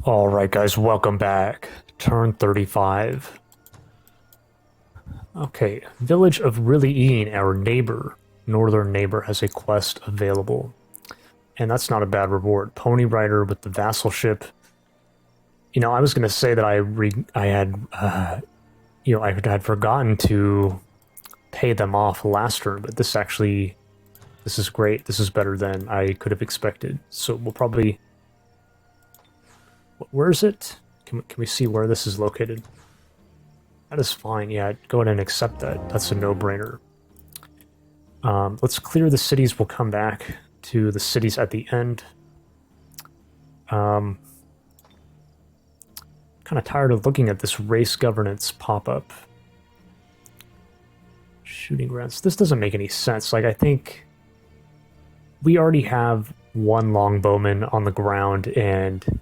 Alright guys, welcome back. Turn 35. Okay, Village of Rillieen, our northern neighbor, has a quest available. And that's not a bad reward. Pony Rider with the vassal ship. You know, I was going to say that I had forgotten to pay them off last turn, but this is great. This is better than I could have expected. So we'll probably... Where is it? Can we see where this is located? That is fine, yeah, go ahead and accept that. That's a no-brainer. Let's clear the cities, we'll come back to the cities at the end. Kind of tired of looking at this race governance pop-up. Shooting grounds. This doesn't make any sense. Like, I think we already have one longbowman on the ground, and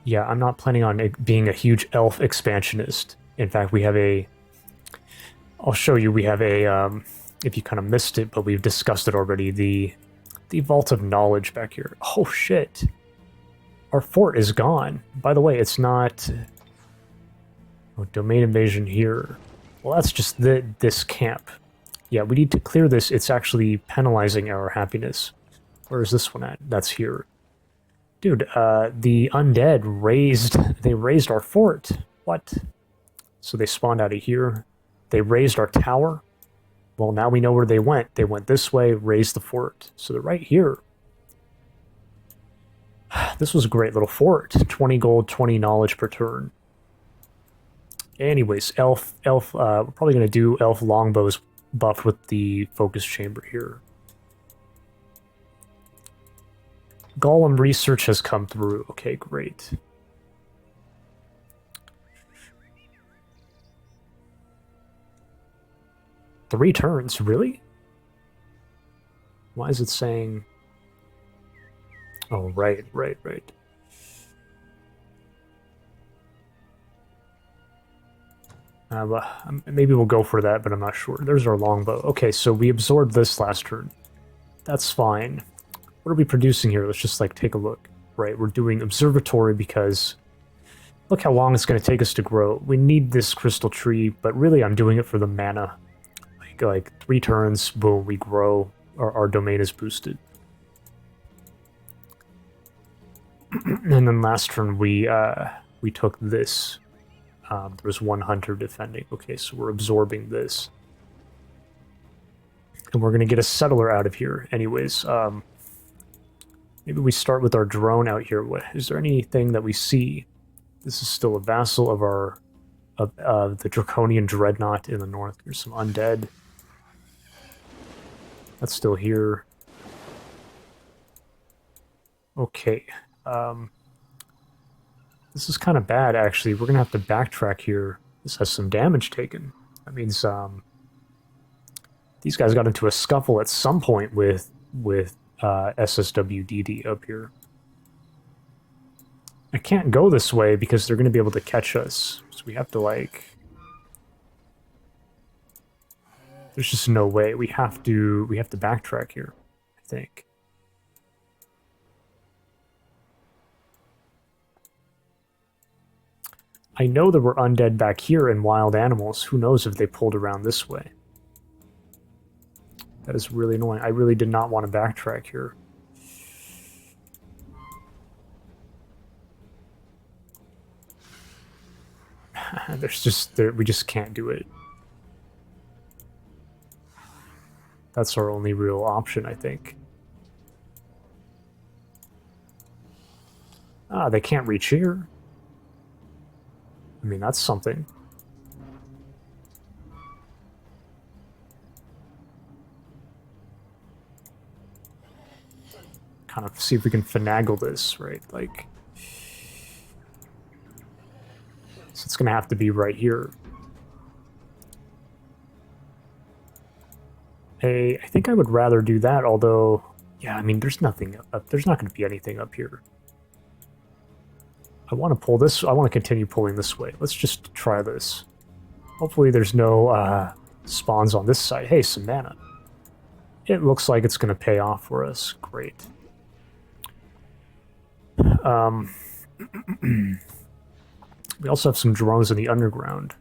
yeah, I'm not planning on it being a huge elf expansionist. In fact, we have a... I'll show you, we have a... if you kind of missed it, but we've discussed it already, the Vault of Knowledge back here. Oh, shit. Our fort is gone. By the way, it's not... Oh, domain invasion here. Well, that's just this camp. Yeah, we need to clear this. It's actually penalizing our happiness. Where is this one at? That's here. Dude, the Undead raised our fort. What? So they spawned out of here. They raised our tower. Well, now we know where they went. They went this way, raised the fort. So they're right here. This was a great little fort. 20 gold, 20 knowledge per turn. Anyways, we're probably going to do elf longbows buff with the focus chamber here. Golem research has come through. Okay, great. Three turns, really? Why is it saying... Oh, right. Maybe we'll go for that, but I'm not sure. There's our longbow. Okay, so we absorbed this last turn. That's fine. What are we producing here? Let's just, like, take a look. Right, we're doing observatory because look how long it's going to take us to grow. We need this crystal tree, but really I'm doing it for the mana. Like 3 turns, boom, we grow. Our domain is boosted. And then last turn we took this. There was 1 hunter defending. Okay, so we're absorbing this. And we're going to get a settler out of here. Anyways, maybe we start with our drone out here. Is there anything that we see? This is still a vassal of our the Draconian Dreadnought in the north. There's some Undead. That's still here. Okay. This is kind of bad, actually. We're going to have to backtrack here. This has some damage taken. That means these guys got into a scuffle at some point with sswdidi up here. I can't go this way because they're going to be able to catch us. So we have to, like... There's just no way. We have to backtrack here, I think. I know there were undead back here and wild animals. Who knows if they pulled around this way. That is really annoying. I really did not want to backtrack here. We just can't do it. That's our only real option, I think. Ah, they can't reach here. I mean, that's something. Kind of see if we can finagle this, right? Like... So it's going to have to be right here. I think I would rather do that, although... Yeah, I mean, there's nothing up... There's not going to be anything up here. I want to pull this... I want to continue pulling this way. Let's just try this. Hopefully there's no spawns on this side. Hey, some mana. It looks like it's going to pay off for us. Great. We also have some drones in the underground.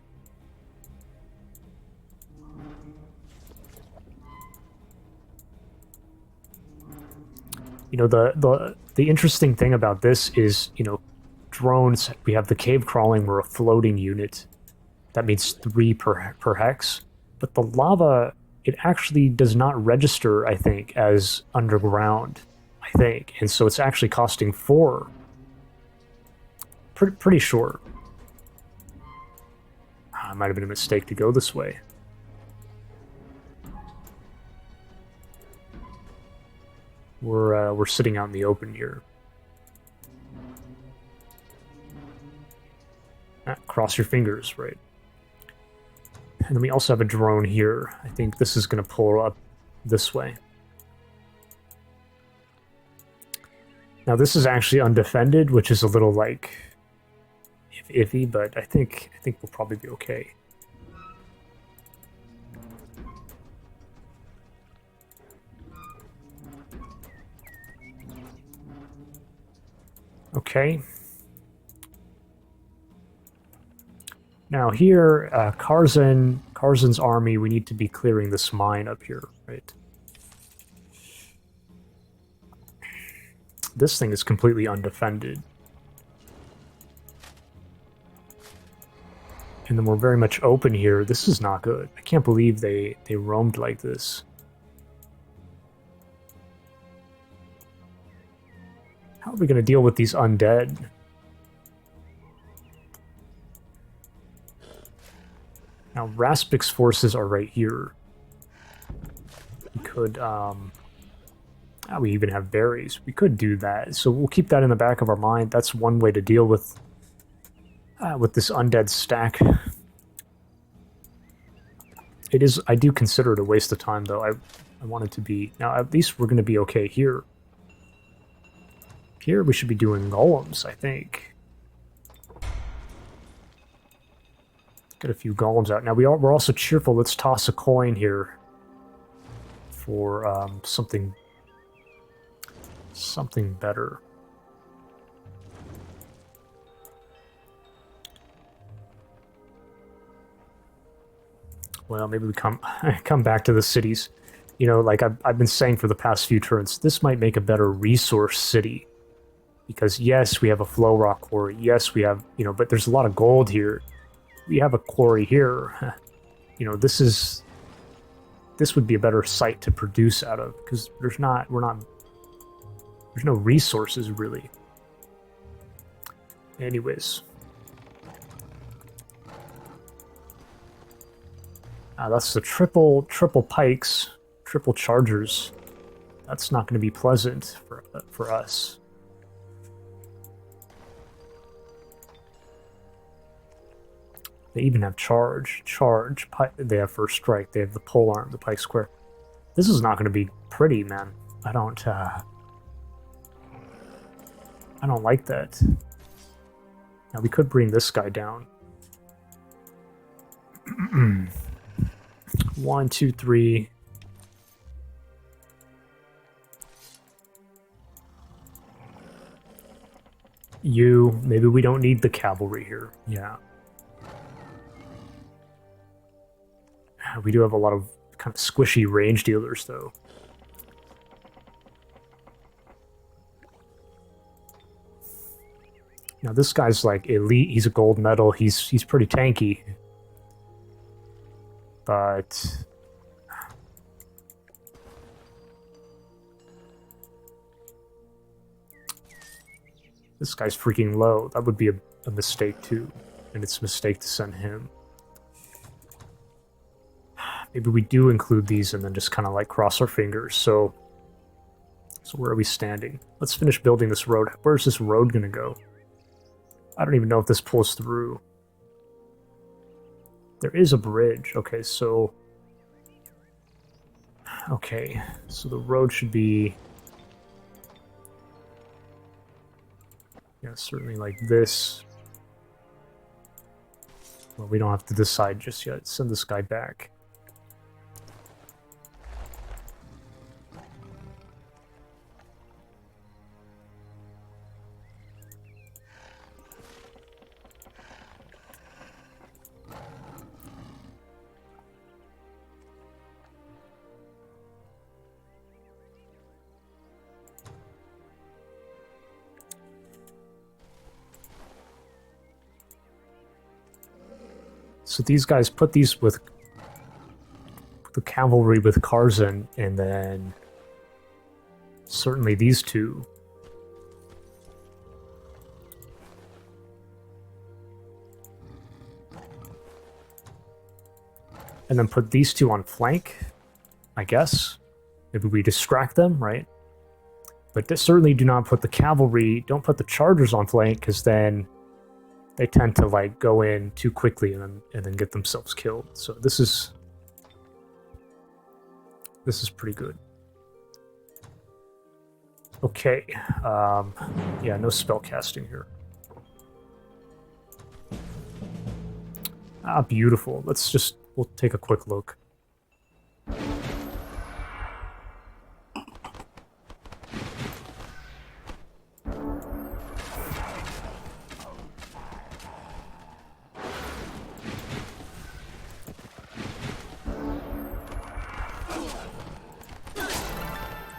You know, the interesting thing about this is, you know, drones, we have the cave crawling, we're a floating unit. That means 3 per hex. But the lava, it actually does not register, I think, as underground, I think. And so it's actually costing 4. Pretty sure. It might have been a mistake to go this way. We're sitting out in the open here. Cross your fingers, right? And then we also have a drone here. I think this is going to pull up this way. Now this is actually undefended, which is a little like iffy, but I think we'll probably be okay. Okay. Now here, Karzen's army, we need to be clearing this mine up here, right? This thing is completely undefended. And then we're very much open here. This is not good. I can't believe they roamed like this. How are we going to deal with these undead? Now, Raspik's forces are right here. We could, we even have berries. We could do that. So we'll keep that in the back of our mind. That's one way to deal with this undead stack. It is, I do consider it a waste of time, though. I want it to be... Now, at least we're going to be okay here. Here, we should be doing golems, I think. Get a few golems out. Now, we're also cheerful. Let's toss a coin here for something better. Well, maybe we come back to the cities. You know, like I've been saying for the past few turns, this might make a better resource city. Because yes, we have a flow rock quarry. Yes, we have, you know, but there's a lot of gold here. We have a quarry here. You know, this would be a better site to produce out of, because there's no resources really. Anyways. That's the triple pikes, triple chargers. That's not going to be pleasant for us. They even have charge, they have first strike, they have the pole arm, the pike square. This is not going to be pretty, man. I don't like that. Now we could bring this guy down. 1, 2, 3. Maybe we don't need the cavalry here. Yeah. We do have a lot of kind of squishy range dealers, though. Now this guy's like elite. He's a gold medal. He's pretty tanky, but this guy's freaking low. That would be a mistake too, and it's a mistake to send him. Maybe we do include these and then just kind of like cross our fingers. So where are we standing? Let's finish building this road. Where's this road going to go? I don't even know if this pulls through. There is a bridge. Okay, so the road should be... Yeah, certainly like this. Well, we don't have to decide just yet. Send this guy back. So these guys put these with the cavalry with Karzan, and then certainly these two. And then put these two on flank, I guess. Maybe we distract them, right? But certainly do not put the cavalry, don't put the chargers on flank, because then they tend to like go in too quickly and then get themselves killed. So this is pretty good. Okay, yeah, no spell casting here. Ah, beautiful. We'll take a quick look.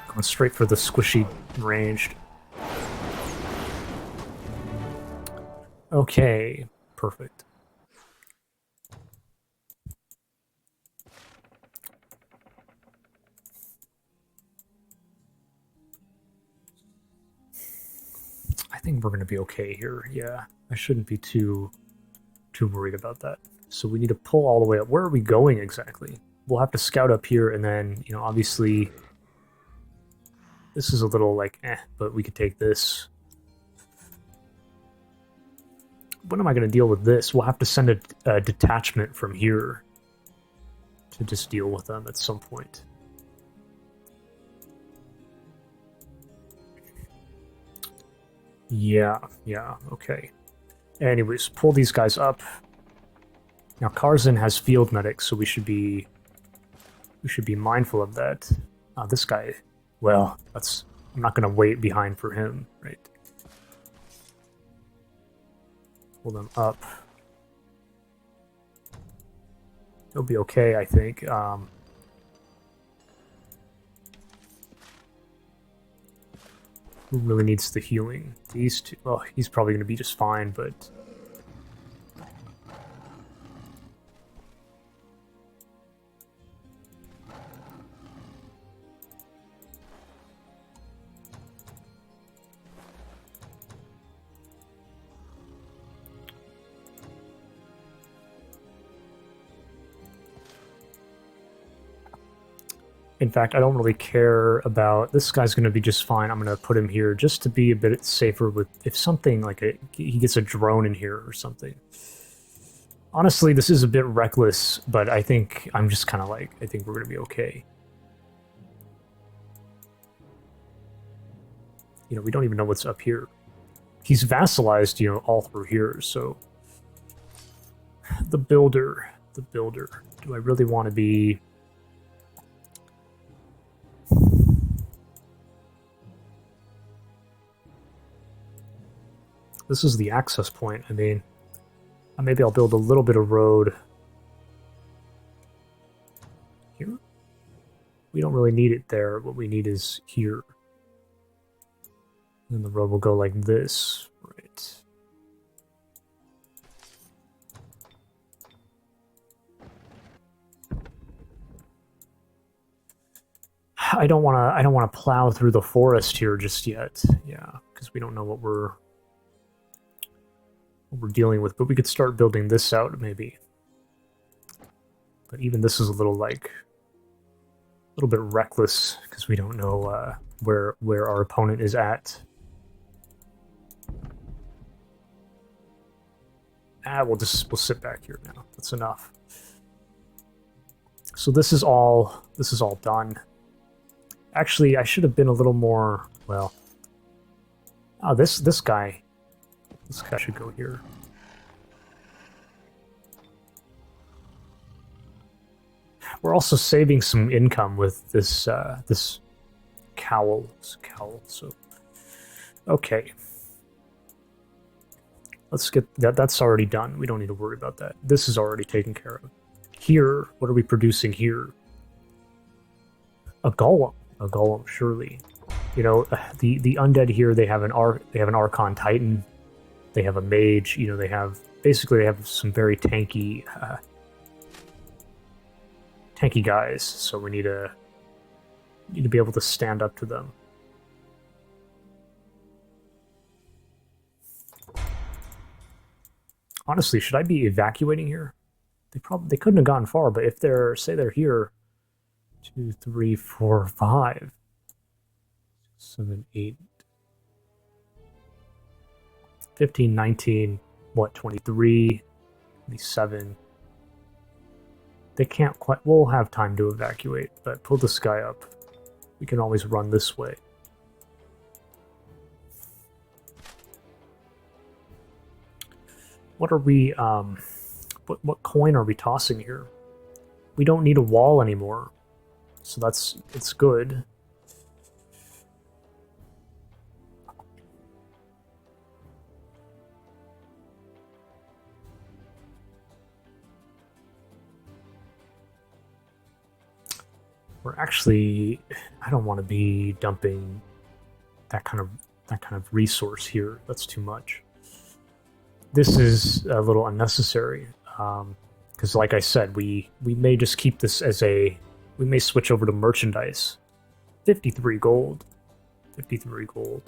Going straight for the squishy ranged. Okay, perfect. I think we're going to be okay here. Yeah, I shouldn't be too worried about that. So we need to pull all the way up. Where are we going exactly? We'll have to scout up here, and then, you know, obviously this is a little like but we could take this. When am I going to deal with this? We'll have to send a detachment from here to just deal with them at some point. Yeah, okay. Anyways, pull these guys up. Now Karzan has field medics, so we should be mindful of that. This guy, well, I'm not gonna wait behind for him, right? Pull them up. He'll be okay, I think. Who really needs the healing? These two. Well, he's probably going to be just fine, but... In fact, I don't really care about... This guy's going to be just fine. I'm going to put him here just to be a bit safer with... If something like he gets a drone in here or something. Honestly, this is a bit reckless, but I think I'm just kind of like... I think we're going to be okay. You know, we don't even know what's up here. He's vassalized, you know, all through here, so... The builder. Do I really want to be... This is the access point. I mean, maybe I'll build a little bit of road here. We don't really need it there. What we need is here. And the road will go like this, right? I don't want to plow through the forest here just yet. Yeah, because we don't know what we're dealing with, but we could start building this out maybe. But even this is a little bit reckless because we don't know where our opponent is at. We'll sit back here now. That's enough. So this is all done. Actually, I should have been a little more, well. Oh, this guy. This guy should go here. We're also saving some income with this this cowl. So, okay. Let's get that. That's already done. We don't need to worry about that. This is already taken care of. Here, what are we producing here? A golem. A golem, surely. You know, the undead here. They have an Archon Titan. They have a mage, you know, they have some very tanky guys, so we need to be able to stand up to them. Honestly, should I be evacuating here? They couldn't have gotten far, but if say they're here, 2, 3, 4, 5, 7, 8, 15, 19, what, 23, 27. They can't quite. We'll have time to evacuate, but pull this guy up. We can always run this way. What are we, what coin are we tossing here? We don't need a wall anymore, so it's good. We're actually, I don't want to be dumping that kind of resource here. That's too much. This is a little unnecessary, because like I said, we may just keep this as we may switch over to merchandise. 53 gold. 53 gold.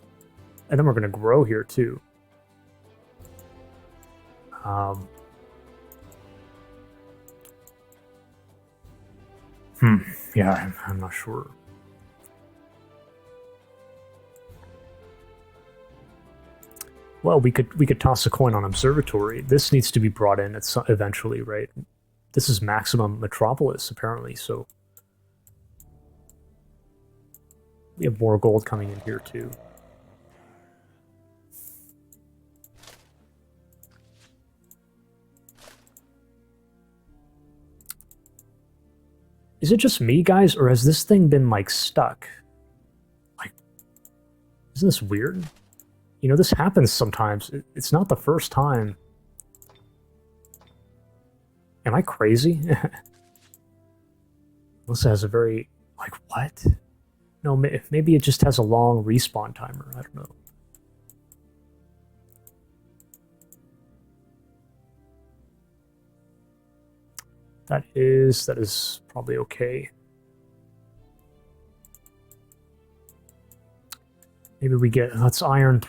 And then we're going to grow here too. Yeah, I'm not sure. Well, we could toss a coin on Observatory. This needs to be brought in eventually, right? This is maximum Metropolis, apparently, so we have more gold coming in here, too. Is it just me, guys, or has this thing been, like, stuck? Like, isn't this weird? You know, this happens sometimes. It's not the first time. Am I crazy? Melissa has a very... Like, what? No, maybe it just has a long respawn timer. I don't know. That is probably okay. Maybe let's iron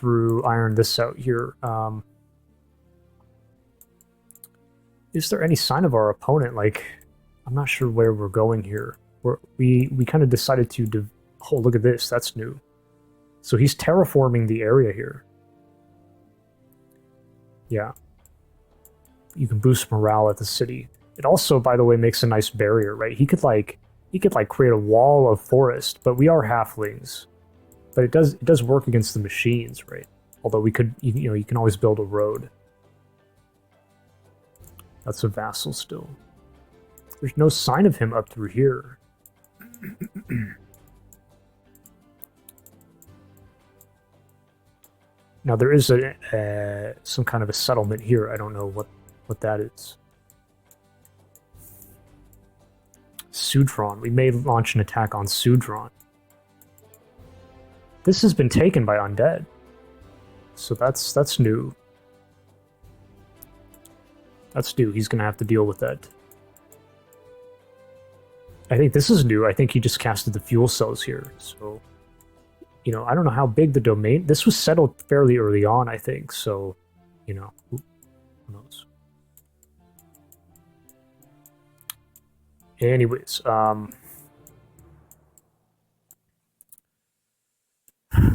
this out here. Is there any sign of our opponent? Like, I'm not sure where we're going here. We kind of decided to, oh, look at this, that's new. So he's terraforming the area here. Yeah. You can boost morale at the city. It also, by the way, makes a nice barrier, right? He could create a wall of forest, but we are halflings. But it does work against the machines, right? Although you can always build a road. That's a vassal still. There's no sign of him up through here. Now there is some kind of a settlement here. I don't know what that is. Sudron. We may launch an attack on Sudron. This has been taken by Undead. So that's new. That's new. He's going to have to deal with that. I think this is new. I think he just casted the fuel cells here. So, you know, I don't know how big the domain... This was settled fairly early on, I think. So, you know, who knows? Anyways,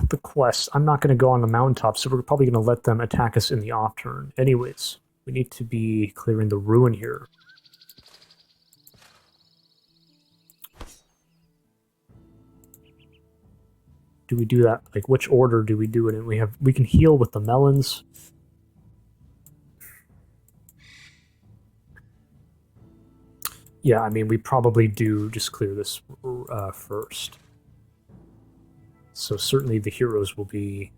the quest. I'm not going to go on the mountaintop, so we're probably going to let them attack us in the off turn. Anyways, we need to be clearing the ruin here. Do we do that? Like, which order do we do it in? We can heal with the melons. Yeah, I mean, we probably do just clear this first. So certainly the heroes will be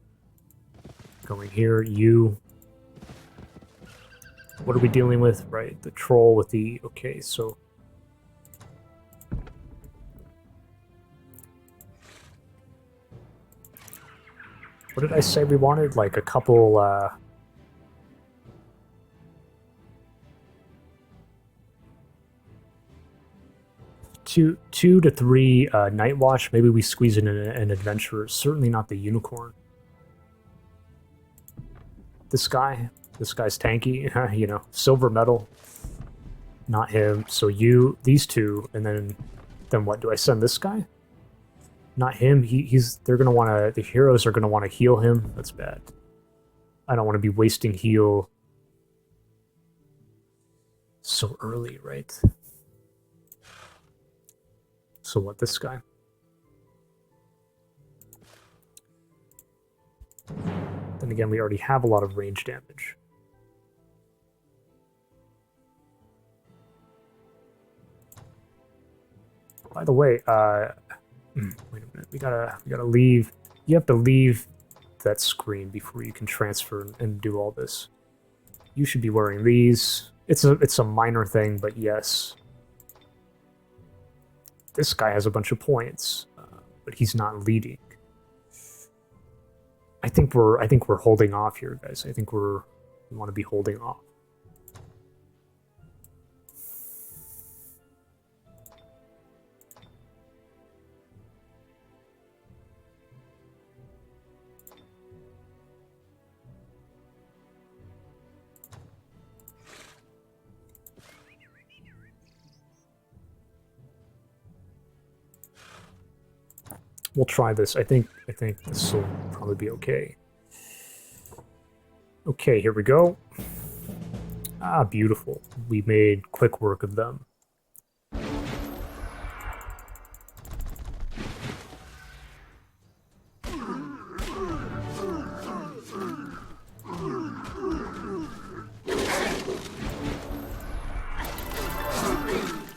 going here. What are we dealing with? Right, the troll with the... Okay, so... What did I say we wanted? Like a couple two to three Night Watch. Maybe we squeeze in an adventurer. Certainly not the Unicorn. This guy's tanky. You know, silver medal. Not him. So these two, and then what? Do I send this guy? Not him. They're gonna want to. The heroes are gonna want to heal him. That's bad. I don't want to be wasting heal so early, right? So what? This guy. Then again, we already have a lot of range damage. By the way, wait a minute. We gotta leave. You have to leave that screen before you can transfer and do all this. You should be wearing these. It's a minor thing, but yes. This guy has a bunch of points, but he's not leading. I think we're holding off here, guys. I think we want to be holding off. We'll try this. I think this will probably be okay. Okay, here we go. Ah, beautiful. We made quick work of them.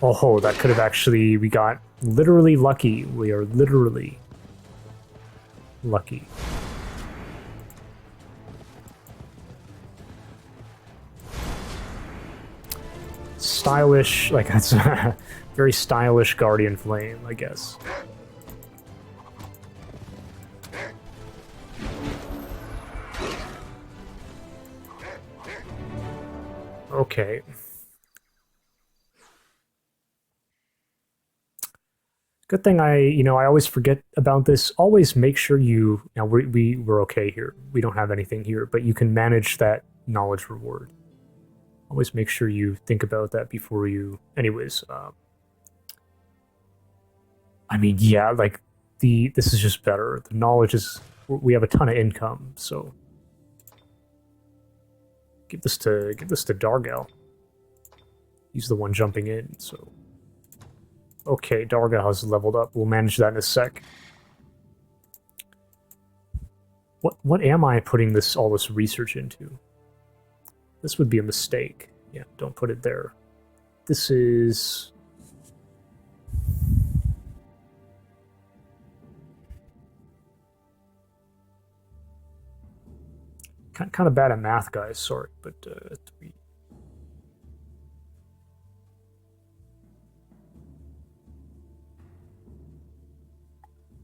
Oh, that could have actually... We got literally lucky. We are literally lucky. Stylish, like that's a very stylish Guardian Flame, I guess. Okay. Good thing I always forget about this. Always make sure we're okay here. We don't have anything here, but you can manage that knowledge reward. Always make sure you think about that before you... Anyways, I mean, yeah, like, this is just better. The knowledge is... We have a ton of income, so... Give this to Dargal. He's the one jumping in, so... Okay, Dargal has leveled up. We'll manage that in a sec. What am I putting all this research into? This would be a mistake. Yeah, don't put it there. This is... kind of bad at math, guys. Sorry, but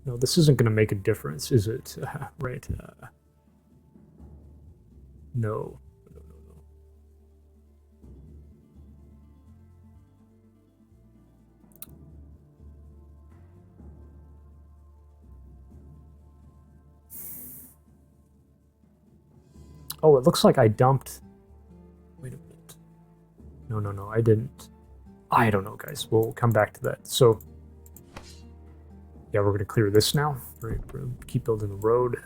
no, this isn't going to make a difference, is it? Right. No. Oh, it looks like I dumped... Wait a minute. No, I didn't. I don't know, guys. We'll come back to that. So... Yeah, we're going to clear this now. Right, we're going to keep building the road.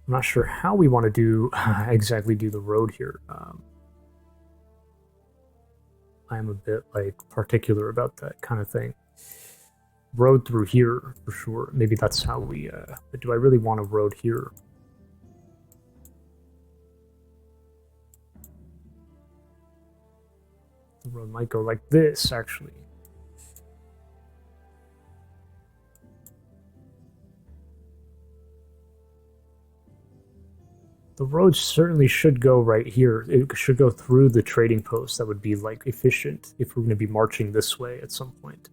I'm not sure how we want to exactly do the road here. I'm a bit particular about that kind of thing. Road through here for sure. Maybe that's how we. But do I really want a road here? The road might go like this, actually. The road certainly should go right here. It should go through the trading post. That would be, like, efficient if we're going to be marching this way at some point.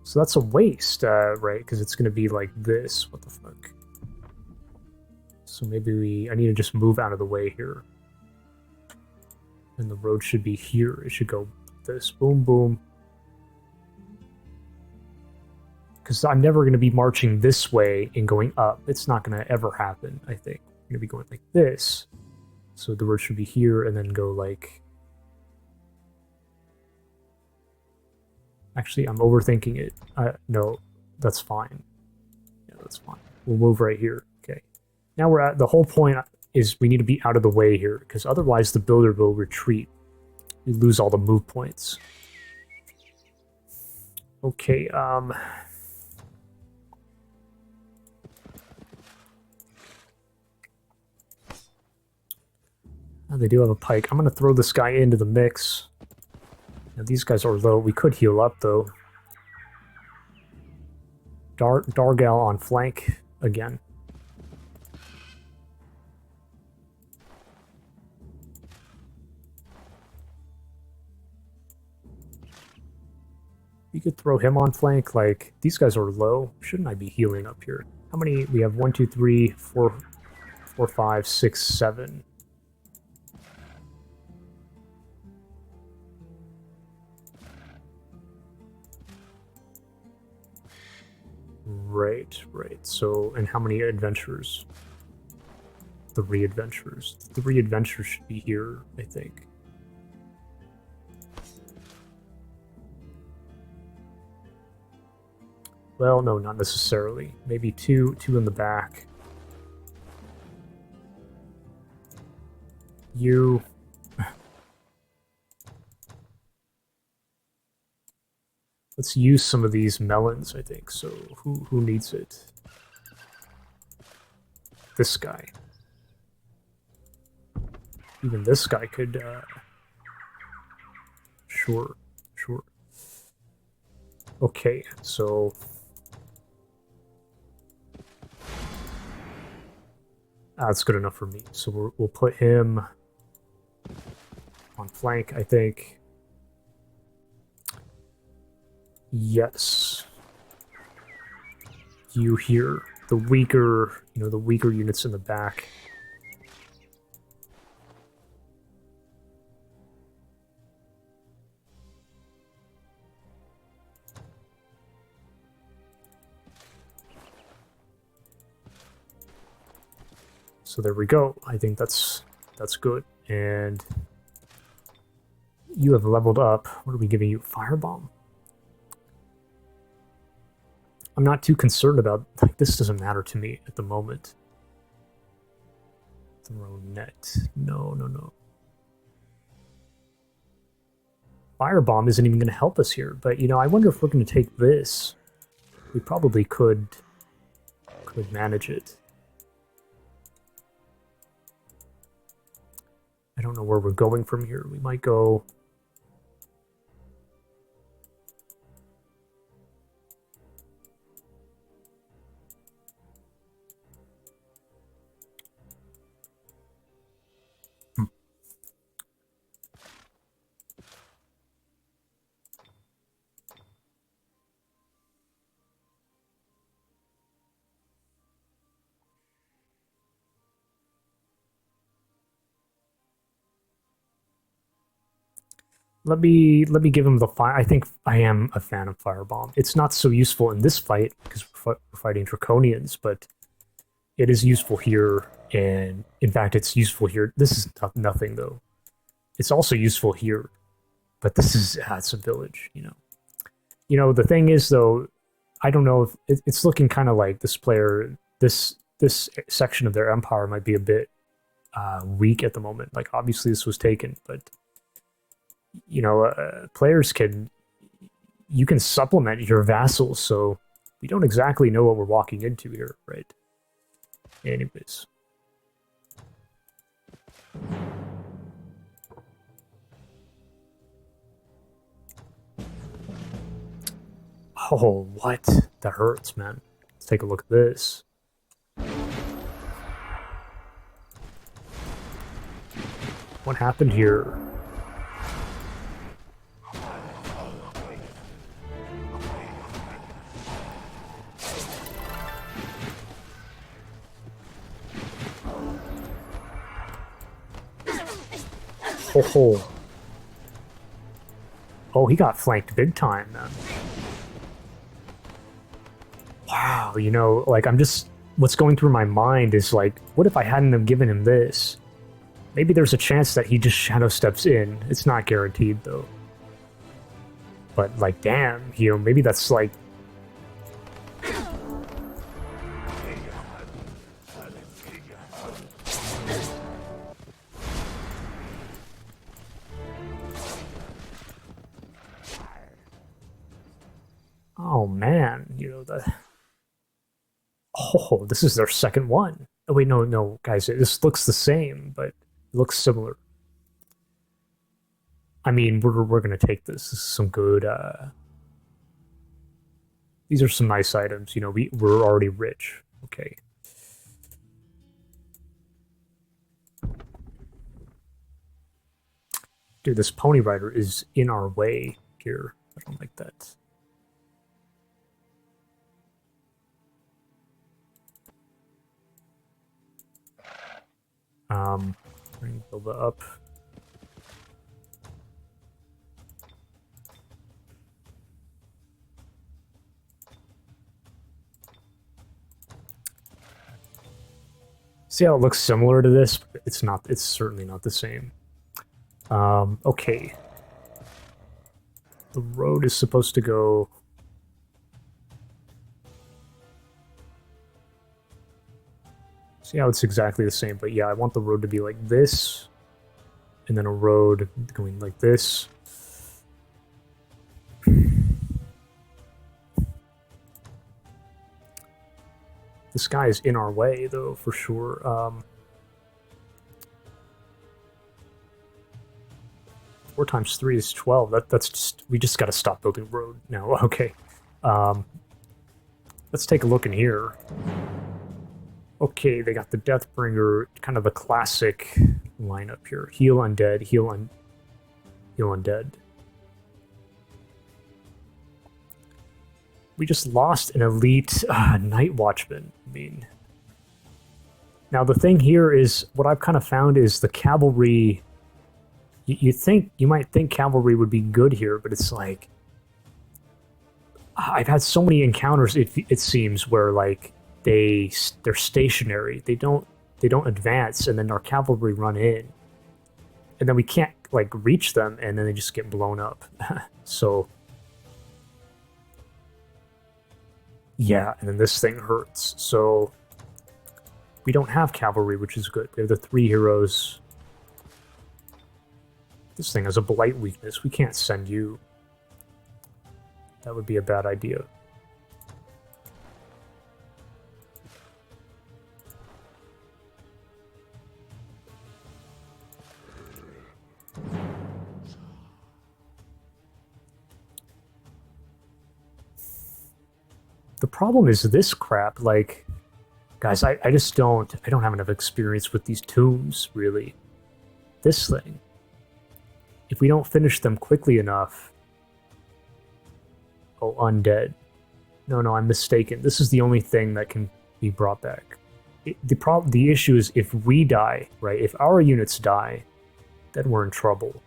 So that's a waste, right? Because it's going to be like this. What the fuck? So maybe I need to just move out of the way here. And the road should be here. It should go this. Boom, boom. Because I'm never going to be marching this way and going up. It's not going to ever happen, I think. I'm going to be going like this. So the road should be here and then go like... Actually, I'm overthinking it. No, that's fine. Yeah, that's fine. We'll move right here. Okay. Now we're at... The whole point is we need to be out of the way here, because otherwise the builder will retreat. We lose all the move points. Okay, oh, they do have a pike. I'm going to throw this guy into the mix. Now, these guys are low. We could heal up, though. Dargal on flank again. You could throw him on flank. Like, these guys are low. Shouldn't I be healing up here? How many? We have 1, 2, 3, 4, 5, 6, 7. Right. So, and how many adventurers? 3 adventurers. 3 adventurers should be here, I think. Well, no, not necessarily. Maybe two in the back. You... Let's use some of these melons, I think. So, who needs it? This guy. Even this guy could, Sure. Okay, so... That's good enough for me. So we'll put him on flank, I think. Yes. You here. The weaker, the weaker units in the back. So there we go. I think that's good. And you have leveled up. What are we giving you? Firebomb? I'm not too concerned about... Like, this doesn't matter to me at the moment. Throw net. No. Firebomb isn't even going to help us here. But, I wonder if we're going to take this. We probably could manage it. I don't know where we're going from here. We might go... Let me give him the fire. I think I am a fan of Firebomb. It's not so useful in this fight because we're fighting Draconians, but it is useful here. And in fact, it's useful here. This is nothing though. It's also useful here, but this is it's a village. The thing is though, I don't know if it's looking kind of like this player. This section of their empire might be a bit weak at the moment. Like obviously this was taken, but. Players you can supplement your vassals, so We don't exactly know what we're walking into here, right? Anyways. Oh, what? That hurts, man. Let's take a look at this. What happened here? Oh, oh, he got flanked big time, man. Wow, you know, like, I'm just... What's going through my mind is, like, what if I hadn't have given him this? Maybe there's a chance that he just shadow steps in. It's not guaranteed, though. But, like, damn, you know, maybe that's, like... Oh, man, you know, the... Oh, this is their second one. Oh, wait, no, guys, this looks the same, but it looks similar. I mean, we're gonna take this. This is some good, These are some nice items, you know, we're already rich. Okay. Dude, this pony rider is in our way here. I don't like that. Bring Bilba up. See how it looks similar to this? It's not. It's certainly not the same. Okay. The road is supposed to go... See how it's exactly the same, but yeah, I want the road to be like this, and then a road going like this. This guy is in our way, though, for sure. 4 times 3 is 12. That's just... We just gotta stop building road now. Okay. Let's take a look in here. Okay, they got the Deathbringer, kind of a classic lineup here. Heal Undead, heal Undead. We just lost an elite Night Watchman. I mean... Now, the thing here is, what I've kind of found is the cavalry... You might think cavalry would be good here, but it's like... I've had so many encounters, it seems, where, like, they're stationary. They don't advance, and then our cavalry run in, and then we can't like reach them, and then they just get blown up. So yeah, and then this thing hurts. So we don't have cavalry, which is good. We have the 3 heroes. This thing has a blight weakness. We can't send you. That would be a bad idea. The problem is this crap, like, guys, I don't have enough experience with these tombs, really. This thing. If we don't finish them quickly enough... Oh, Undead. No, I'm mistaken. This is the only thing that can be brought back. The issue is if we die, right? If our units die, then we're in trouble.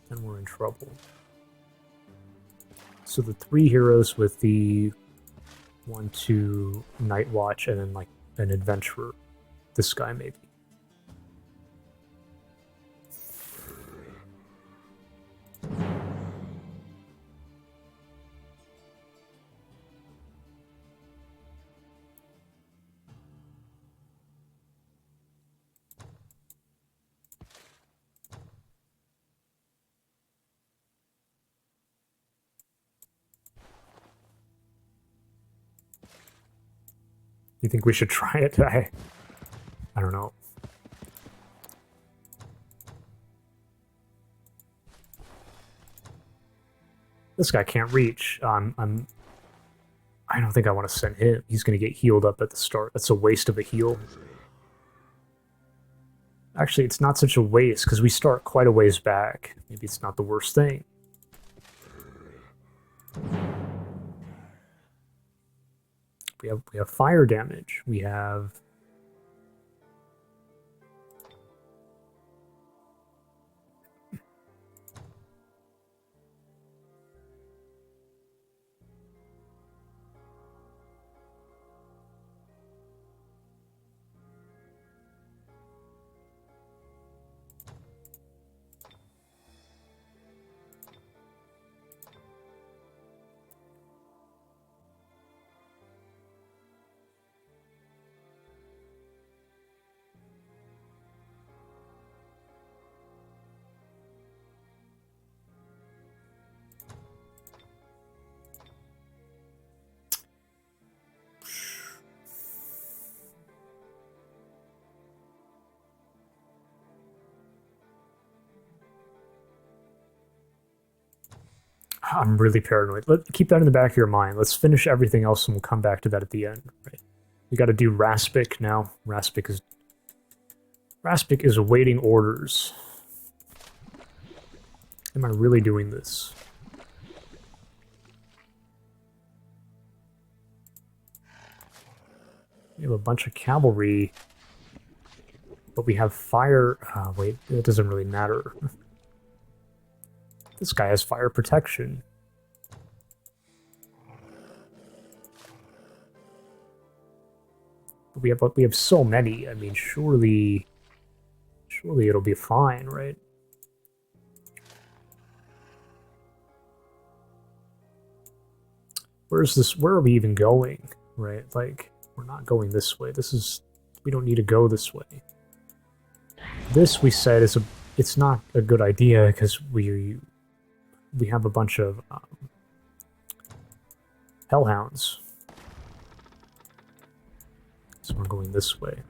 Then we're in trouble. So the 3 heroes with the 1-2 Night Watch and then like an adventurer. This guy maybe. You think we should try it? I don't know. This guy can't reach. I don't think I want to send him. He's going to get healed up at the start. That's a waste of a heal. Actually, it's not such a waste, because we start quite a ways back. Maybe it's not the worst thing. We have fire damage. We have... I'm really paranoid. Keep that in the back of your mind. Let's finish everything else and we'll come back to that at the end. Right? We got to do Raspic now. Raspic is awaiting orders. Am I really doing this? We have a bunch of cavalry, but we have fire. Wait, it doesn't really matter. This guy has fire protection. But we have so many. I mean, surely it'll be fine, right? Where's this? Where are we even going? Right? Like, we're not going this way. We don't need to go this way. This, we said, it's not a good idea because we have a bunch of hellhounds. So we're going this way.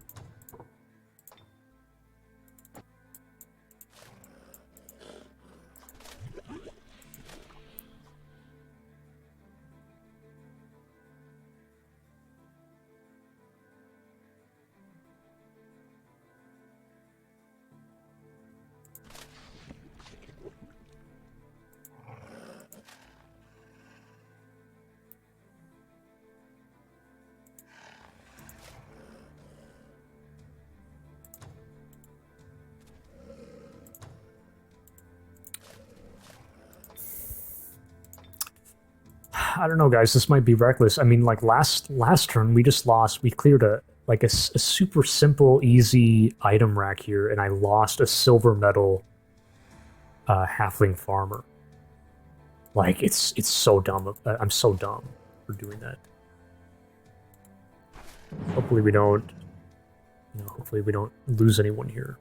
I don't know, guys. This might be reckless. I mean, like last turn, we just lost. We cleared a super simple, easy item rack here, and I lost a silver medal halfling farmer. Like it's so dumb. I'm so dumb for doing that. Hopefully we don't. Hopefully we don't lose anyone here.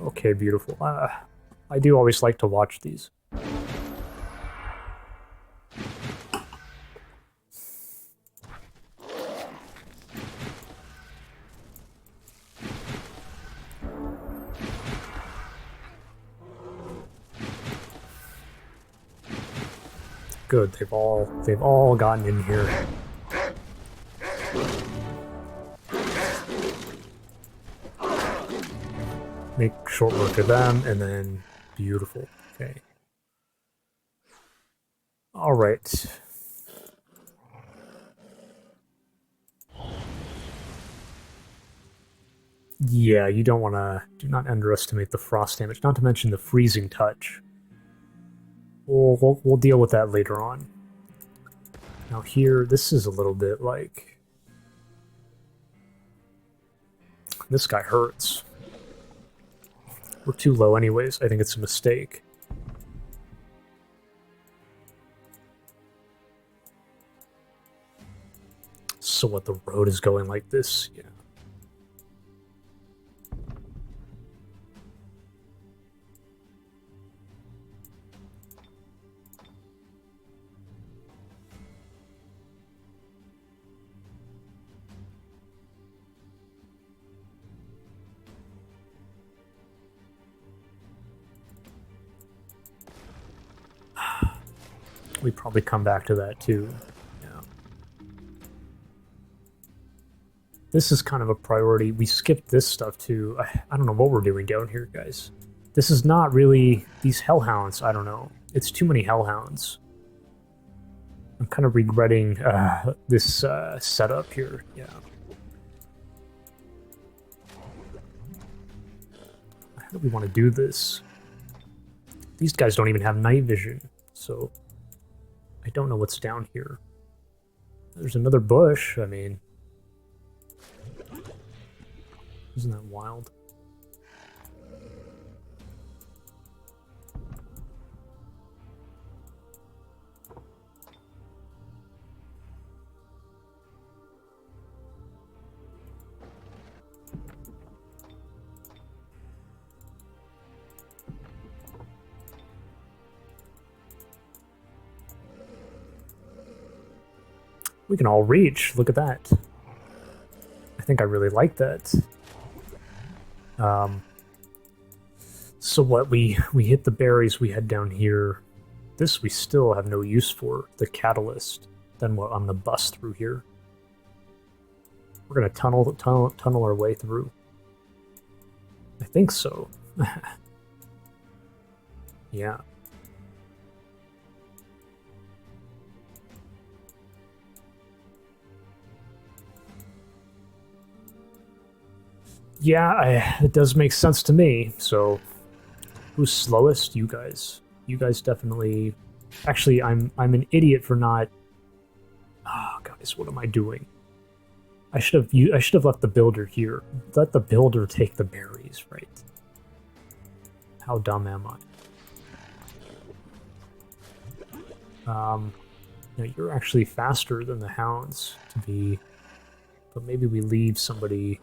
Okay, beautiful. I do always like to watch these. Good, they've all gotten in here. Make short work of them, and then beautiful. Okay. All right. Yeah, you don't want to. Do not underestimate the frost damage. Not to mention the freezing touch. We'll deal with that later on. Now here, this is a little bit like... This guy hurts. We're too low anyways. I think it's a mistake. So what, the road is going like this? Yeah. We probably come back to that too. Yeah. This is kind of a priority. We skipped this stuff too. I don't know what we're doing down here, guys. This is not really... These hellhounds, I don't know. It's too many hellhounds. I'm kind of regretting this setup here. Yeah. How do we want to do this? These guys don't even have night vision, so I don't know what's down here. There's another bush, I mean... Isn't that wild? We can all reach. Look at that. I think I really like that. So what, we hit the berries, we head down here. This we still have no use for, the catalyst. Then what, I'm gonna bust through here. We're gonna tunnel our way through. I think so. Yeah. Yeah, it does make sense to me. So, who's slowest? You guys. You guys definitely. Actually, I'm an idiot for not. Oh, guys, what am I doing? I should have left the builder here. Let the builder take the berries, right? How dumb am I? You know, you're actually faster than the hounds to be, but maybe we leave somebody.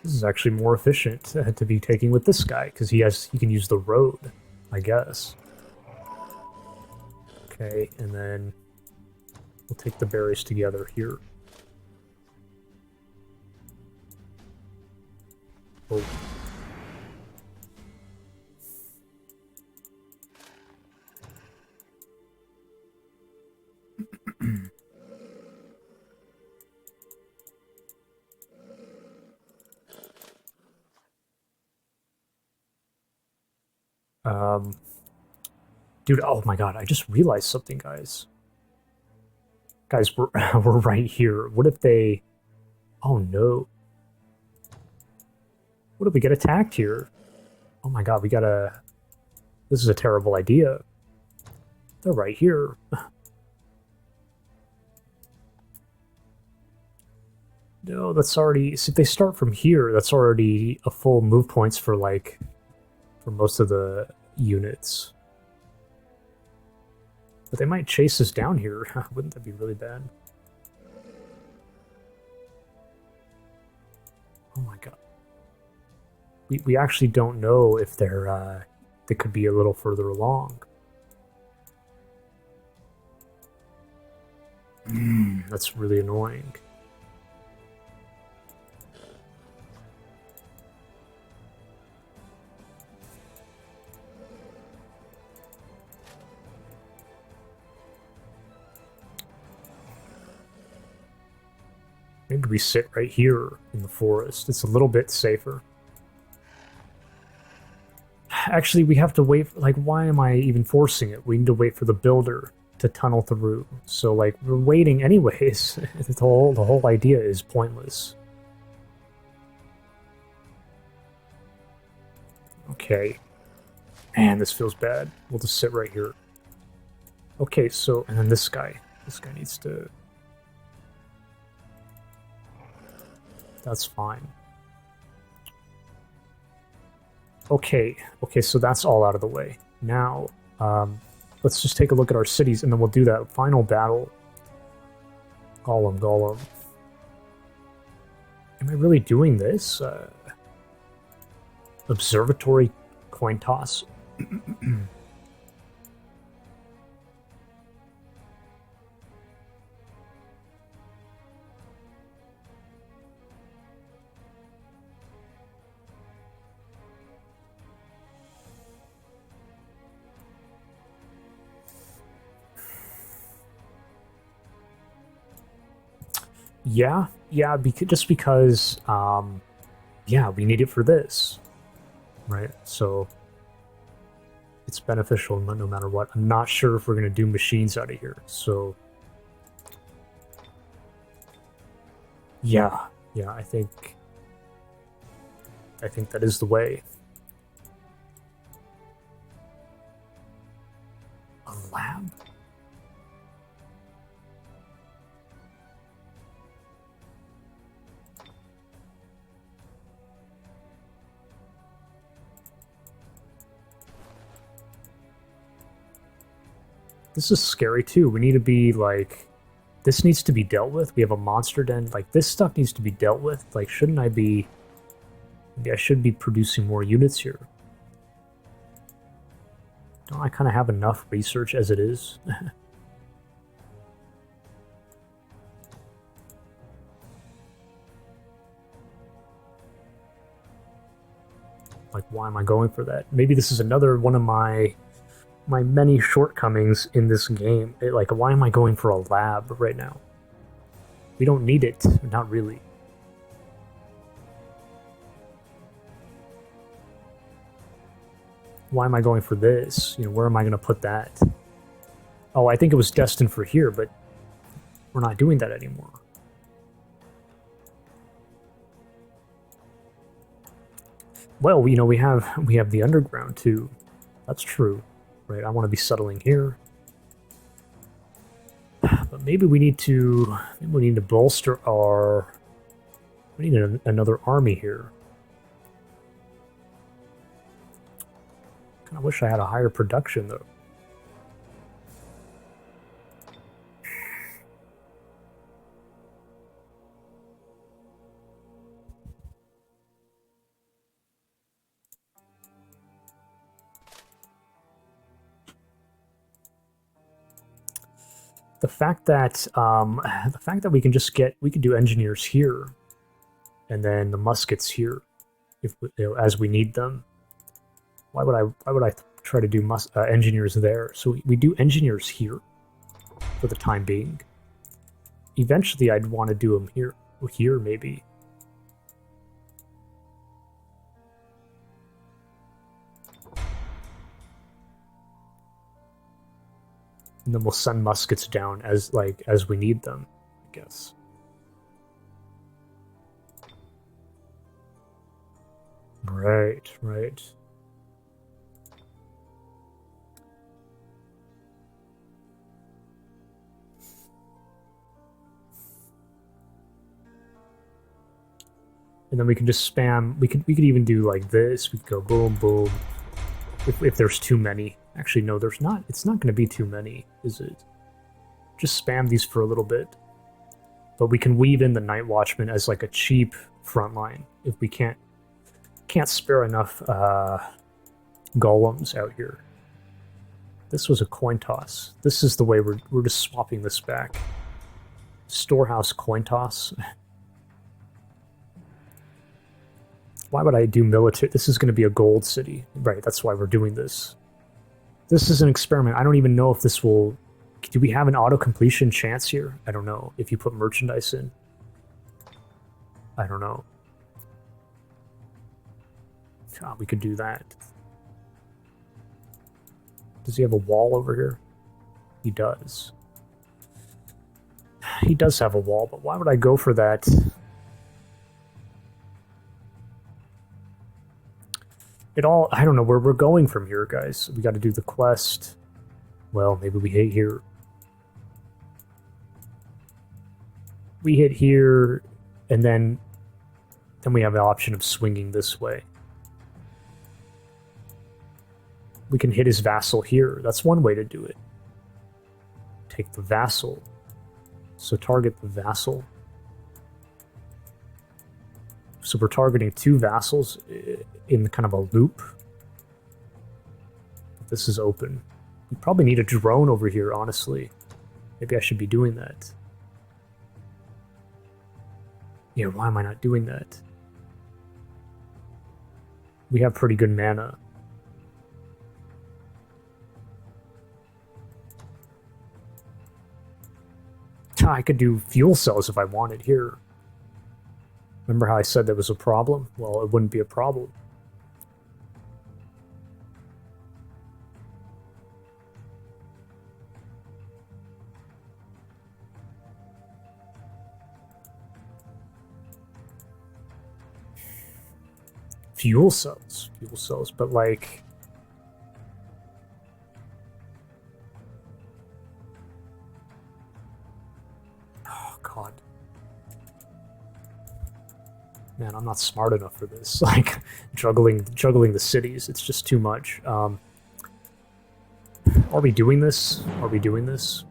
This is actually more efficient to be taking with this guy, because he can use the road, I guess. Okay, and then we'll take the berries together here. Oh. Dude, oh my god, I just realized something, guys. Guys, we're, we're right here. What if they... Oh no. What if we get attacked here? Oh my god, we gotta... This is a terrible idea. They're right here. No, that's already... See, if they start from here, that's already a full move points for, like... For most of the units. But they might chase us down here. Wouldn't that be really bad? Oh my god. We actually don't know if they're, they could be a little further along. That's really annoying. Maybe we sit right here in the forest. It's a little bit safer. Actually, we have to wait. Like, why am I even forcing it? We need to wait for the builder to tunnel through. So, like, we're waiting anyways. The whole idea is pointless. Okay. Man, this feels bad. We'll just sit right here. Okay, so, and then this guy. This guy needs to... That's fine. Okay, so that's all out of the way. Now, let's just take a look at our cities, and then we'll do that final battle. Golem. Am I really doing this? Observatory coin toss. Yeah, just because, yeah, we need it for this, right? So it's beneficial no matter what. I'm not sure if we're going to do machines out of here, so yeah, I think that is the way. A lab? This is scary too. We need to be like, this needs to be dealt with. We have a monster den. Like, this stuff needs to be dealt with. Like, shouldn't I be... Maybe I should be producing more units here. Don't I kind of have enough research as it is? Like, why am I going for that? Maybe this is another one of my many shortcomings in this game. Like, why am I going for a lab right now? We don't need it. Not really. Why am I going for this? You know, where am I going to put that? Oh, I think it was destined for here, but we're not doing that anymore. Well, you know, we have the underground too. That's true, right? I want to be settling here, but maybe we need to bolster our. We need another army here. I wish I had a higher production though. The fact that we can just we could do engineers here, and then the muskets here, if as we need them. Why would I try to do engineers there? So we do engineers here for the time being. Eventually, I'd want to do them here, or here maybe. And then we'll send muskets down as we need them, I guess. Right. And then we can just spam. We could even do like this. We could go boom, boom. If there's too many. Actually, no, there's not. It's not going to be too many, is it? Just spam these for a little bit. But we can weave in the Night Watchman as like a cheap frontline if we can't spare enough golems out here. This was a coin toss. This is the way we're just swapping this back. Storehouse coin toss. Why would I do military? This is going to be a gold city. Right, that's why we're doing this. This is an experiment. I don't even know if this will... Do we have an auto-completion chance here? I don't know. If you put merchandise in. I don't know. Oh, we could do that. Does he have a wall over here? He does. He does have a wall, but why would I go for that? I don't know where we're going from here, guys. We got to do the quest. Well, maybe we hit here. We hit here, and then we have the option of swinging this way. We can hit his vassal here. That's one way to do it. Take the vassal. So target the vassal. So we're targeting 2 vassals in kind of a loop. This is open. We probably need a drone over here, honestly. Maybe I should be doing that. Yeah, why am I not doing that? We have pretty good mana. I could do fuel cells if I wanted here. Remember how I said there was a problem? Well, it wouldn't be a problem. Fuel cells, but like... Oh, God. Man, I'm not smart enough for this. Like, juggling the cities, it's just too much. Are we doing this? Are we doing this?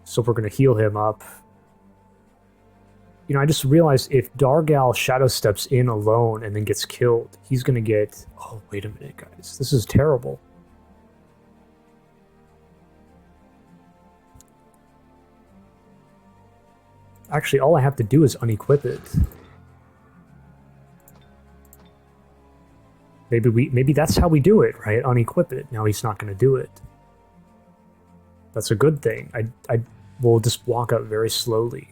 So we're going to heal him up. You know, I just realized if Dargal shadow steps in alone and then gets killed, he's going to get... Oh, wait a minute, guys. This is terrible. Actually, all I have to do is unequip it. Maybe that's how we do it, right? Unequip it. Now he's not going to do it. That's a good thing. I will just walk out very slowly.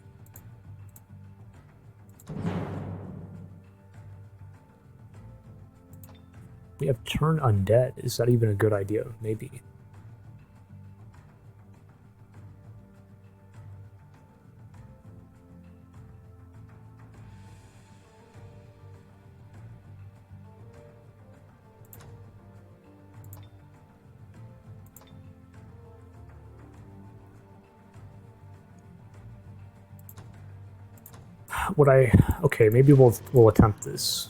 We have turn undead. Is that even a good idea? Maybe. Okay, maybe we'll attempt this.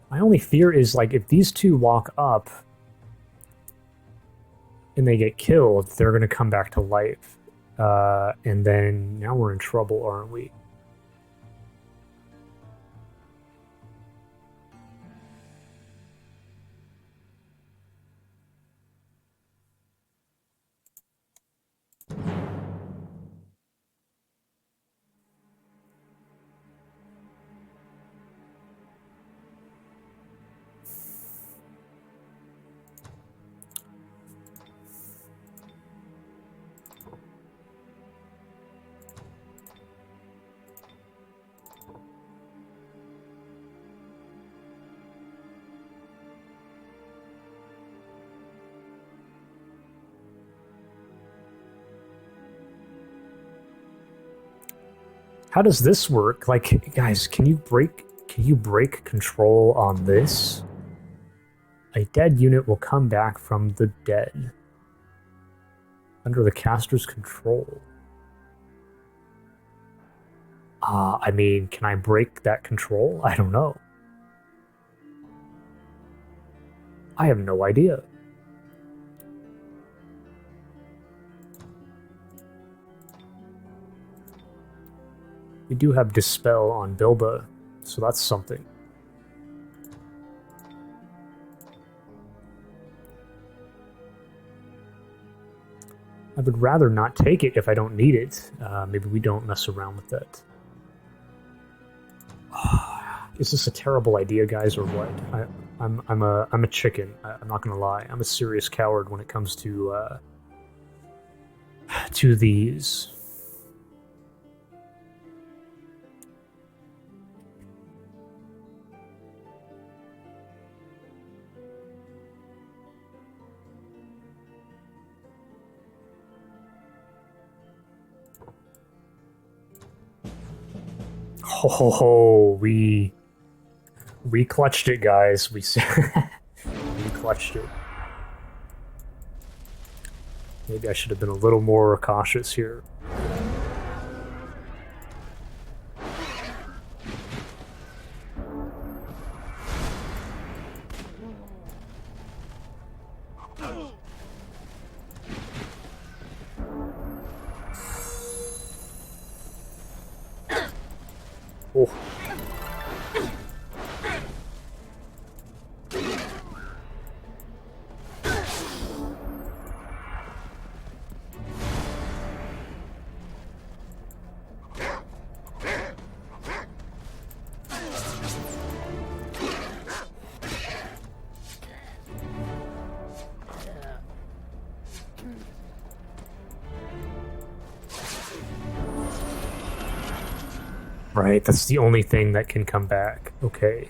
My only fear is, like, if these two walk up and they get killed, they're going to come back to life. And then now we're in trouble, aren't we? How does this work? Like, guys, can you break control on this? A dead unit will come back from the dead under the caster's control. I mean, can I break that control? I don't know. I have no idea. We do have Dispel on Bilba, so that's something. I would rather not take it if I don't need it. Maybe we don't mess around with that. Is this a terrible idea, guys, or what? I'm a chicken. I'm not gonna lie. I'm a serious coward when it comes to these. Ho ho ho! We clutched it, guys. We clutched it. Maybe I should have been a little more cautious here. Oh. Right, that's the only thing that can come back. Okay.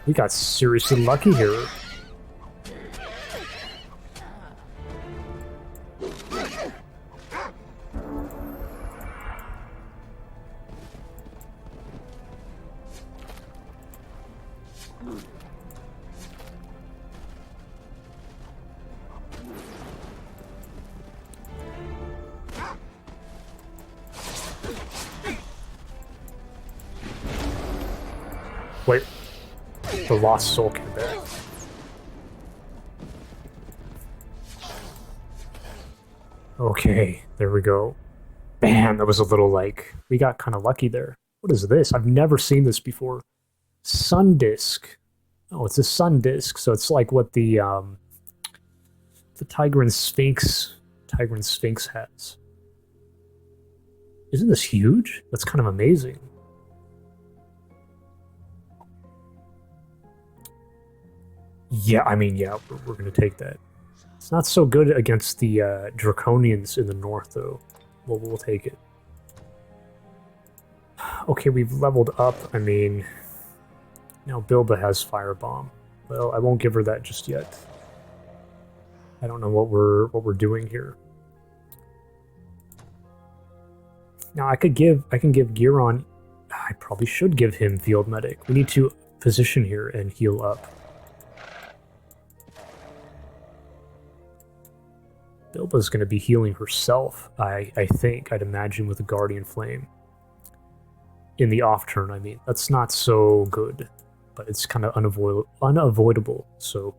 We got seriously lucky here. Wait, the lost soul came back. Okay, there we go. Bam, that was a little like, we got kind of lucky there. What is this? I've never seen this before. Sun Disk. Oh, it's a sun disk, so it's like what the Tigran Sphinx has. Isn't this huge? That's kind of amazing. Yeah, I mean, yeah, we're going to take that. It's not so good against the Draconians in the north, though. Well, we'll take it. Okay, we've leveled up. I mean, now Bilba has Firebomb. Well, I won't give her that just yet. I don't know what we're doing here. Now I can give Giron. I probably should give him Field Medic. We need to position here and heal up. Bilba's going to be healing herself, I think, I'd imagine, with a Guardian Flame. In the off turn, I mean. That's not so good, but it's kind of unavoidable, so...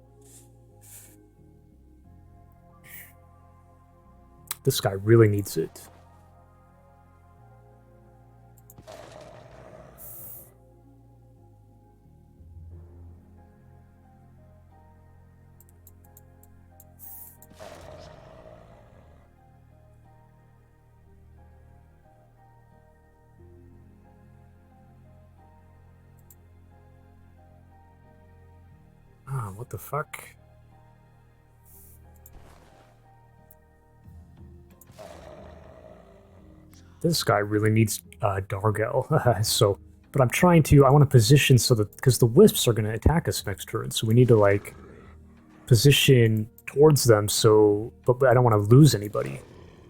This guy really needs it. What the fuck? This guy really needs Dargel, so... But I'm trying to... I want to position so that... Because the Wisps are going to attack us next turn, so we need to, like... Position towards them, so... But I don't want to lose anybody.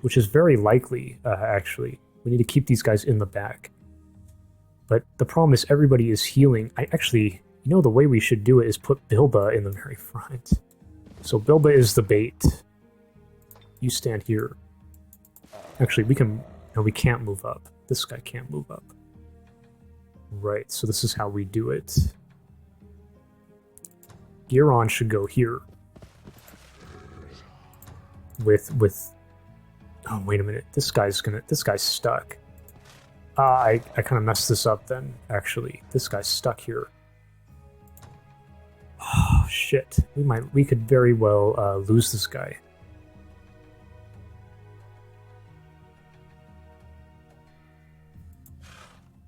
Which is very likely, actually. We need to keep these guys in the back. But the problem is everybody is healing. I actually... You know, the way we should do it is put Bilba in the very front. So Bilba is the bait. You stand here. Actually, we can... No, we can't move up. This guy can't move up. Right, so this is how we do it. Giron should go here. With... Oh, wait a minute. This guy's stuck. I kind of messed this up then, actually. This guy's stuck here. Oh, shit. We could very well lose this guy.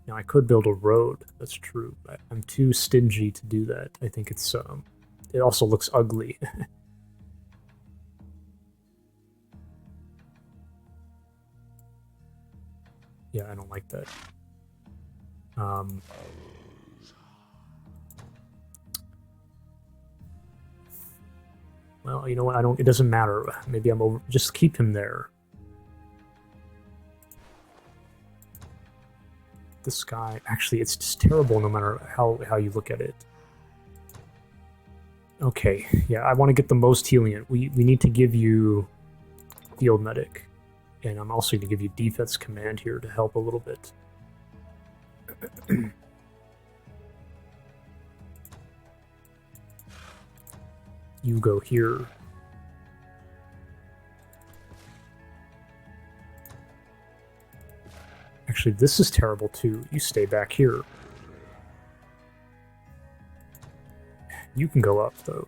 Now, I could build a road. That's true. I'm too stingy to do that. I think it's, it also looks ugly. Yeah, I don't like that. Well, you know what? It doesn't matter. Maybe I'm over. Just keep him there. This guy, actually, it's just terrible no matter how you look at it. Okay, yeah, I want to get the most healing in. We need to give you Field Medic. And I'm also going to give you Defense Command here to help a little bit. You go here. Actually, this is terrible too. You stay back here. You can go up, though.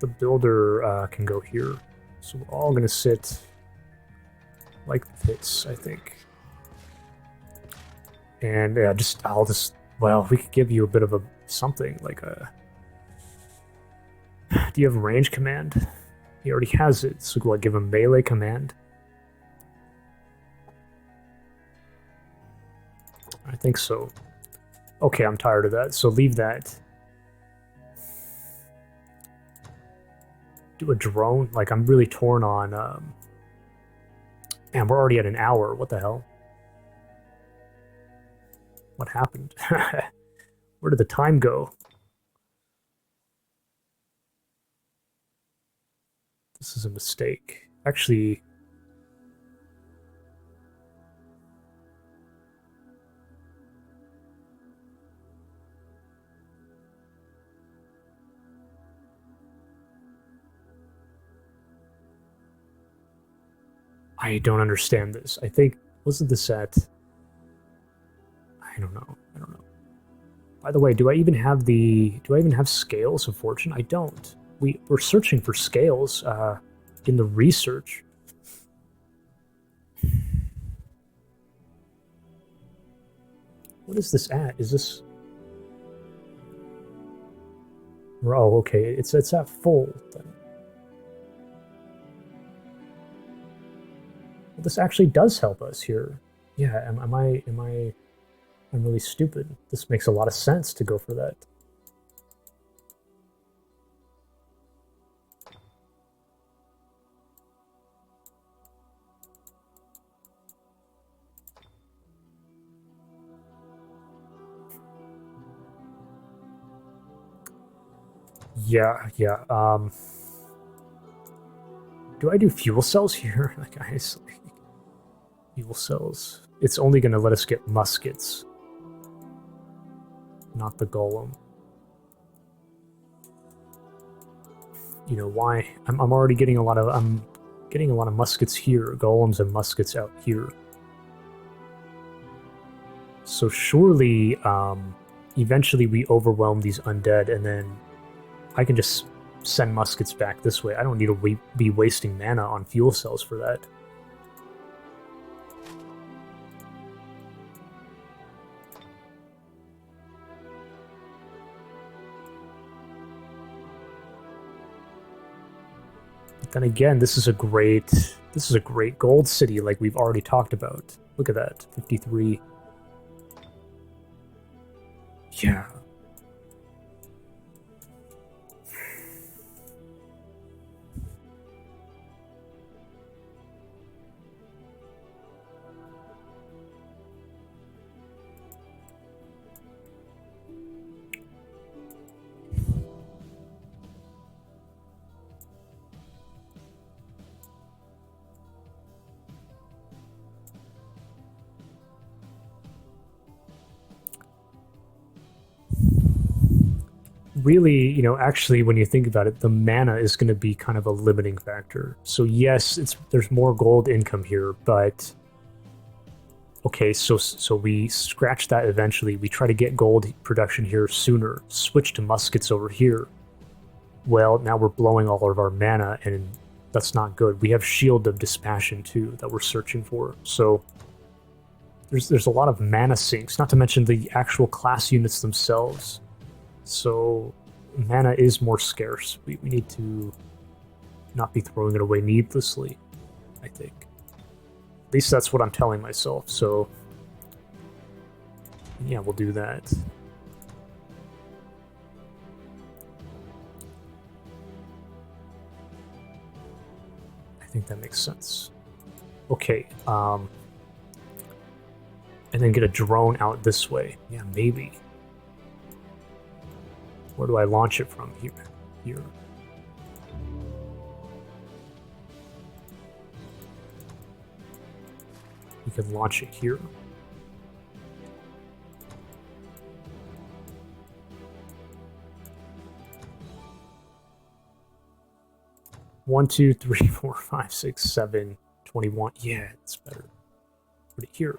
The builder can go here. So we're all going to sit like this, I think. And yeah, well, we could give you a bit of a something, like a... Do you have range command? He already has it, so will I give him melee command? I think so. Okay, I'm tired of that, so leave that. Do a drone? Like, I'm really torn on... Man, we're already at an hour. What the hell? What happened? Where did the time go? This is a mistake. Actually... I don't understand this. I think... Wasn't this at... I don't know. By the way, do I even have Scales of Fortune? I don't. We're searching for scales in the research. What is this at? Is this... Oh, okay. It's at full then. Well, this actually does help us here. Yeah, I'm really stupid. This makes a lot of sense to go for that. Yeah. Do I do fuel cells here? Like, fuel cells. It's only going to let us get muskets. Not the golem. You know why? I'm already getting a lot of muskets here, golems and muskets out here. So surely, eventually we overwhelm these undead, and then I can just send muskets back this way. I don't need to be wasting mana on fuel cells for that. Then again, this is a great gold city, like we've already talked about. Look at that, 53. Yeah. Really, you know, actually, when you think about it, the mana is going to be kind of a limiting factor. So yes, there's more gold income here, but okay, so we scratch that eventually. We try to get gold production here sooner. Switch to muskets over here. Well, now we're blowing all of our mana, and that's not good. We have Shield of Dispassion too that we're searching for. So there's a lot of mana sinks, not to mention the actual class units themselves. So mana is more scarce. We need to not be throwing it away needlessly, I think. At least that's what I'm telling myself, so yeah, we'll do that. I think that makes sense. Okay, and then get a drone out this way. Yeah, maybe. Where do I launch it from? Here. You can launch it here. One, 2, 3, 4, 5, 6, 7, 21. Yeah, it's better. put it here.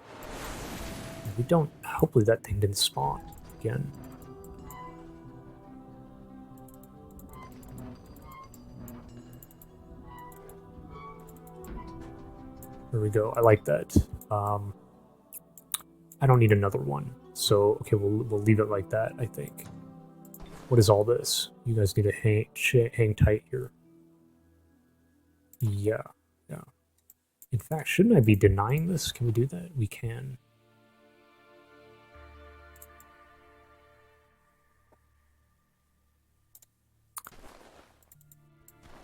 We don't... Hopefully that thing didn't spawn again. There we go. I like that. I don't need another one. So, okay, we'll leave it like that, I think. What is all this? You guys need to hang tight here. Yeah. In fact, shouldn't I be denying this? Can we do that? We can.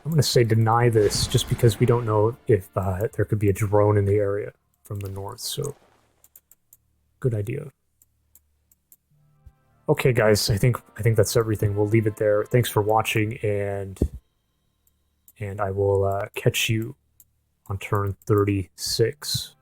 I'm going to say deny this just because we don't know if there could be a drone in the area from the north, so good idea. Okay, guys, I think that's everything. We'll leave it there. Thanks for watching, and I will catch you on turn 36.